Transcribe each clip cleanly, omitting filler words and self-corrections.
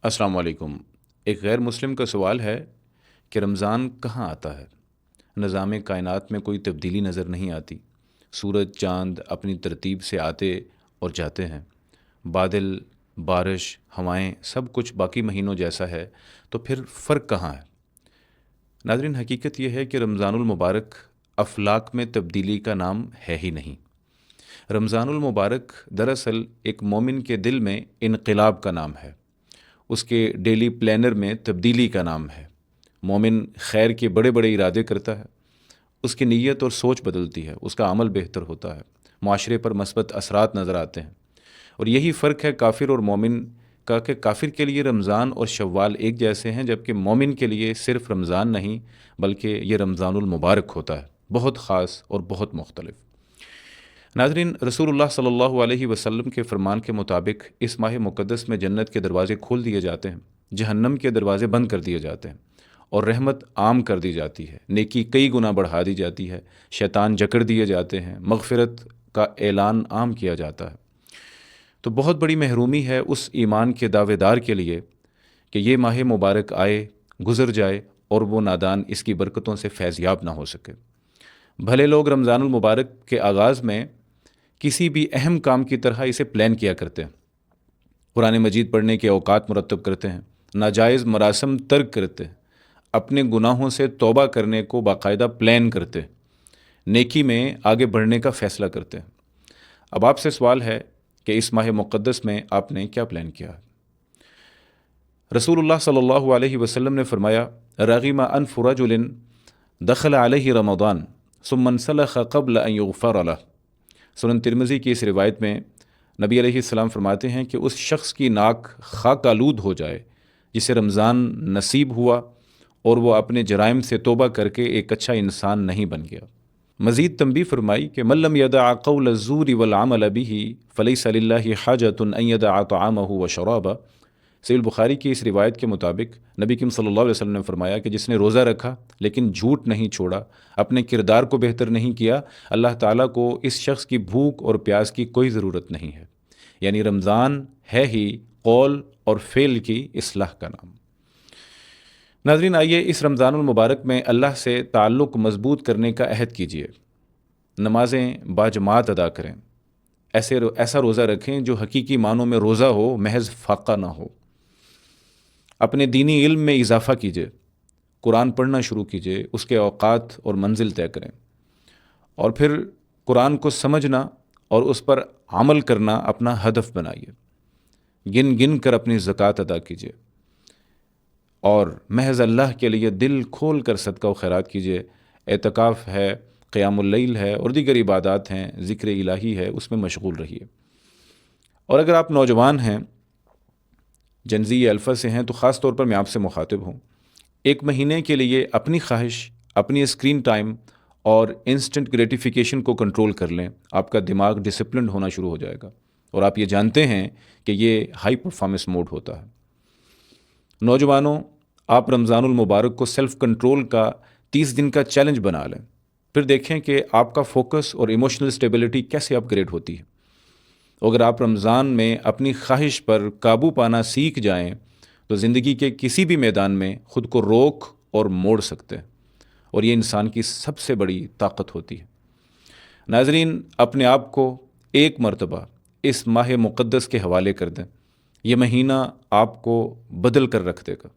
السلام علیکم۔ ایک غیر مسلم کا سوال ہے کہ رمضان کہاں آتا ہے؟ نظام کائنات میں کوئی تبدیلی نظر نہیں آتی۔ سورج چاند اپنی ترتیب سے آتے اور جاتے ہیں، بادل، بارش، ہوائیں سب کچھ باقی مہینوں جیسا ہے، تو پھر فرق کہاں ہے؟ ناظرین، حقیقت یہ ہے کہ رمضان المبارک افلاک میں تبدیلی کا نام ہے ہی نہیں۔ رمضان المبارک دراصل ایک مومن کے دل میں انقلاب کا نام ہے، اس کے ڈیلی پلانر میں تبدیلی کا نام ہے۔ مومن خیر کے بڑے بڑے ارادے کرتا ہے، اس کی نیت اور سوچ بدلتی ہے، اس کا عمل بہتر ہوتا ہے، معاشرے پر مثبت اثرات نظر آتے ہیں۔ اور یہی فرق ہے کافر اور مومن کا، کہ کافر کے لیے رمضان اور شوال ایک جیسے ہیں، جبکہ مومن کے لیے صرف رمضان نہیں بلکہ یہ رمضان المبارک ہوتا ہے، بہت خاص اور بہت مختلف۔ ناظرین، رسول اللہ صلی اللہ علیہ وسلم کے فرمان کے مطابق اس ماہ مقدس میں جنت کے دروازے کھول دیے جاتے ہیں، جہنم کے دروازے بند کر دیے جاتے ہیں، اور رحمت عام کر دی جاتی ہے، نیکی کئی گنا بڑھا دی جاتی ہے، شیطان جکڑ دیے جاتے ہیں، مغفرت کا اعلان عام کیا جاتا ہے۔ تو بہت بڑی محرومی ہے اس ایمان کے دعوے دار کے لیے کہ یہ ماہ مبارک آئے، گزر جائے اور وہ نادان اس کی برکتوں سے فیض یاب نہ ہو سکے۔ بھلے لوگ رمضان المبارک کے آغاز میں کسی بھی اہم کام کی طرح اسے پلان کیا کرتے ہیں، قرآن مجید پڑھنے کے اوقات مرتب کرتے ہیں، ناجائز مراسم ترک کرتے ہیں، اپنے گناہوں سے توبہ کرنے کو باقاعدہ پلان کرتے ہیں، نیکی میں آگے بڑھنے کا فیصلہ کرتے ہیں۔ اب آپ سے سوال ہے کہ اس ماہ مقدس میں آپ نے کیا پلان کیا ہے؟ رسول اللہ صلی اللہ علیہ وسلم نے فرمایا، رغم انف رجل دخل علیہ رمضان ثم انسلخ قبل ان یغفر له۔ سنن ترمذی کی اس روایت میں نبی علیہ السلام فرماتے ہیں کہ اس شخص کی ناک خاک آلود ہو جائے جسے رمضان نصیب ہوا اور وہ اپنے جرائم سے توبہ کر کے ایک اچھا انسان نہیں بن گیا۔ مزید تنبیہ فرمائی کہ من لم یدع قول الزور والعمل به فلیس للہ حاجۃ ان یدع طعامہ وشرابہ۔ صحیح البخاری کی اس روایت کے مطابق نبی کریم صلی اللہ علیہ وسلم نے فرمایا کہ جس نے روزہ رکھا لیکن جھوٹ نہیں چھوڑا، اپنے کردار کو بہتر نہیں کیا، اللہ تعالیٰ کو اس شخص کی بھوک اور پیاس کی کوئی ضرورت نہیں ہے۔ یعنی رمضان ہے ہی قول اور فعل کی اصلاح کا نام۔ ناظرین، آئیے اس رمضان المبارک میں اللہ سے تعلق مضبوط کرنے کا عہد کیجیے۔ نمازیں باجماعت ادا کریں، ایسا روزہ رکھیں جو حقیقی معنوں میں روزہ ہو، محض فاقہ نہ ہو۔ اپنے دینی علم میں اضافہ کیجیے، قرآن پڑھنا شروع کیجیے، اس کے اوقات اور منزل طے کریں، اور پھر قرآن کو سمجھنا اور اس پر عمل کرنا اپنا ہدف بنائیے۔ گن گن کر اپنی زکوٰۃ ادا کیجیے، اور محض اللہ کے لیے دل کھول کر صدقہ و خیرات کیجیے۔ اعتکاف ہے، قیام اللیل ہے اور دیگر عبادات ہیں، ذکر الہی ہے، اس میں مشغول رہیے۔ اور اگر آپ نوجوان ہیں، جنزی الفا سے ہیں، تو خاص طور پر میں آپ سے مخاطب ہوں، ایک مہینے کے لیے اپنی خواہش، اپنی اسکرین ٹائم اور انسٹنٹ گریٹیفیکیشن کو کنٹرول کر لیں، آپ کا دماغ ڈسپلنڈ ہونا شروع ہو جائے گا، اور آپ یہ جانتے ہیں کہ یہ ہائی پرفارمنس موڈ ہوتا ہے۔ نوجوانوں، آپ رمضان المبارک کو سیلف کنٹرول کا 30 دن کا چیلنج بنا لیں، پھر دیکھیں کہ آپ کا فوکس اور ایموشنل اسٹیبلٹی کیسے اپ گریڈ ہوتی ہے۔ اگر آپ رمضان میں اپنی خواہش پر قابو پانا سیکھ جائیں تو زندگی کے کسی بھی میدان میں خود کو روک اور موڑ سکتے ہیں، اور یہ انسان کی سب سے بڑی طاقت ہوتی ہے۔ ناظرین، اپنے آپ کو ایک مرتبہ اس ماہ مقدس کے حوالے کر دیں، یہ مہینہ آپ کو بدل کر رکھ دے گا۔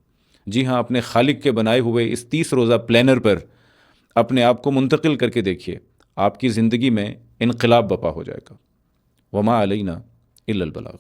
جی ہاں، اپنے خالق کے بنائے ہوئے اس 30 روزہ پلانر پر اپنے آپ کو منتقل کر کے دیکھیے، آپ کی زندگی میں انقلاب بپا ہو جائے گا۔ وما علینا الا البلاغ۔